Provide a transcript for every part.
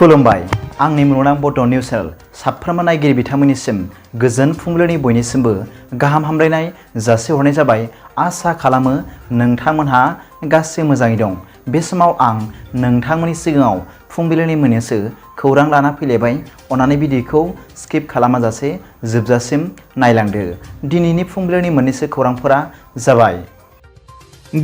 खुलुमबाय आंनि मुलुगनां बड' निउस चेनेल साफ्रोमबो नायगिरि बिथांमोननिसिम गोजोन फुंबिलिनि बयनिसिमबो गाहाम हामलायनाय जासिहरनाय जाबाय। आसा खालामो नोंथांमोनहा गासै मोजाङै दं। बे समाव आं नोंथांमोननि सिगाङाव फुंबिलिनि मोननैसो खौरां लाना फैलायबाय। अन्नानै भिडिअखौ स्किप खालामाजासे जोबजासिम नायलांदो। दिनैनि फुंबिलिनि मोननैसो खौरांफोरा जाबाय।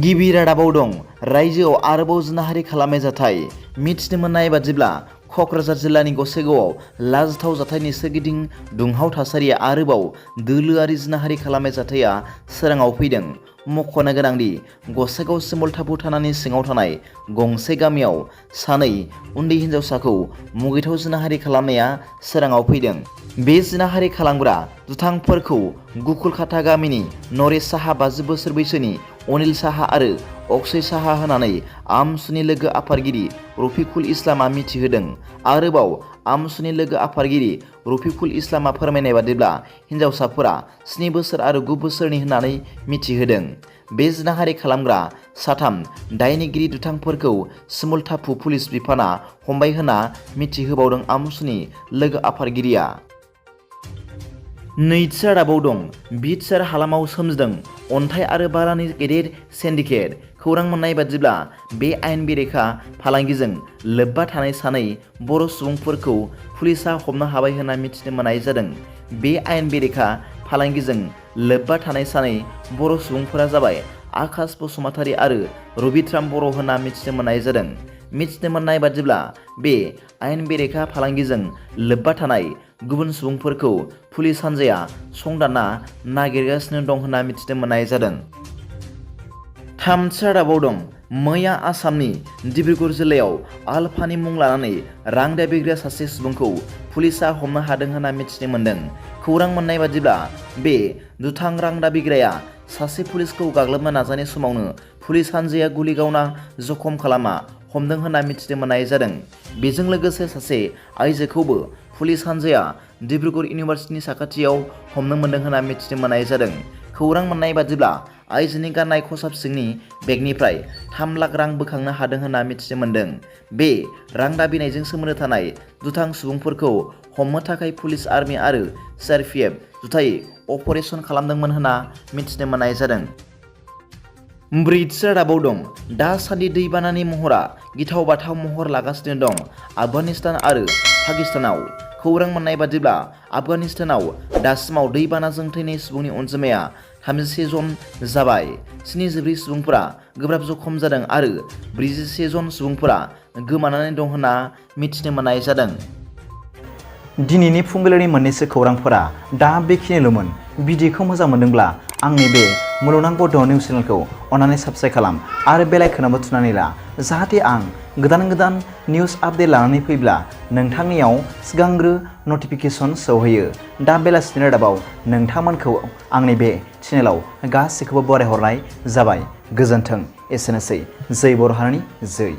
गिबि रादाबाव दं रायजोआव आरोबाव जिनाहारि खालामनाय जाथाय। मिथिनो मोननाय बादिब्ला क'क्राझार जिल्लानि गसाइगावआव लाजिथाव जाथायनि सोरगिदिं दुंहाव थासारिया आरोबाव दोलोआरि जिनाहारि खालामनाय जाथाया सोराङाव फैदों। मख'नो गोनांदि गसाइगाव सिमलटापु थानानि सिङाव थानाय गंसे गामियाव सानै उन्दै हिन्जावसाखौ मुगैथाव जिनाहारि खालामनाया सोराङाव फैदों। बे जिनाहारि खालामग्रा दुथांफोरखौ गुकुलखाथा गामिनि नरेश साहा 50 बोसोर बैसोनि अनिल साहा आरो अक्षय साहा होनानै आमसुनि लोगो आफादगिरि रफिकुल इस्लामआ मिथिहोदों। आरोबाव आमसुनि लोगो आफादगिरि रफिकुल इस्लामआ फोरमायनाय बादिब्ला हिन्जावसाफोरा 7 बोसोर आरो 9 बोसोरनि होननानै मिथिहोदों। बे जिनाहारि खालामग्रा साथाम दायनिगिरि दुथांफोरखौ सिमलटापु पुलिस बिफाना हमबाय होना मिथिहोबावदों आमसुनि लोगो आफादगिरिया। नैथि रादाबाव दं बिटिआर हालामाव सोमजिदों अन्थाइ आरो बालानि गेदेर सिन्डिकेट। खौरां मोननाय बादिब्ला बे आयेन बेरेखा फालांगिजों लोब्बा थानाय सानै बर' सुबुंफोरखौ पुलिसा हमनो हाबाय होनना मिथिनो मोननाय जादों। बे आयेन बेरेखा फालांगिजों लोब्बा थानाय सानै बर' सुबुंफोरा जाबाय आकाश बसुमतारी आरो रबिट्राम बर' होनना मिथिनो मोननाय जादों। मिथिनो मोननाय बादिब्ला बे आयेन बेरेखा फालांगिजों लोब्बा थानाय गुबुन सुबुंफोरखौ पुलिस हान्जाया संदानना नागिरगासिनो दं होनना मिथिनो मोननाय जादों। थामथि रादाबाव दं मैया आसामनि डिब्रुगड़ जिल्लायाव आलफानि मुं लानानै रां दाबिग्रा सासे सुबुंखौ पुलिसा हमनो हादों होनना मिथिनो मोन्दों। खौरां मोननाय बादिब्ला बे दुथां रां दाबिग्राया सासे पुलिसखौ गाग्लोबनो नाजानाय समावनो पुलिस हान्जाया गुलि गावना जखम खालामना हमदों होनना मिथिनो मोननाय जादों। बेजों लोगोसे सासे आइजोखौबो पुलिस हान्जाया डिब्रुगड़ इउनिभार्सिटिनि साखाथियाव हमनो मोन्दों होनना मिथिनो मोननाय जादों। खौरां मोननाय बादिब्ला आइजोनि गाननाय खसाब सिंनि बेगनिफ्राय 3 लाख रां बोखांनो हादों होनना मिथिनो मोन्दों। बे रां दाबिनायजों सोमोन्दो थानाय दुथां सुबुंफोरखौ हमनो थाखाय पुलिस आर्मि आरो CRPF जुथायै अपारेसन खालामदोंमोन होनना मिथिनो मोननाय जादों। ब्रैथि रादाबाव दं दासान्दि दैबानानि महरा गिथाव बाथाव महर लागासिनो दं आफगानिस्तान आरो पाकिस्तानाव। खौरां मोननाय बादिब्ला आफगानिस्तानाव दासिमाव दैबानाजों थैनाय सुबुंनि अनजिमाया 31 जन जाबाय। 74 सुबुंफोरा गोब्राब जखम जादों आरो 41 जन सुबुंफोरा गोमानानै दं होनना मिथिनो मोननाय जादों। दिनैनि फुंबिलिनि मोननैसो खौरांफोरा दा बेखिनिल'मोन। भिडिअखौ मोजां मोनदोंब्ला आंनि बे मुलुगनां बड' निउस चेनेलखौ अन्नानै साबस्क्राइब खालाम आरो बेल आइकनआवबो थुनानै ला, जाहाथे आं गोदान निउस आपडेट लानानै फैब्ला नोंथांनियाव सिगांग्रो नटिफिकेसन सौहैयो। दा बेलासिनि रादाबाव नोंथांमोनखौ आंनि बे चेनेलाव गासैखौबो बरायहरनाय जाबाय। गोजोन्थों। एसेनोसै। जै बर' हारिनि जै।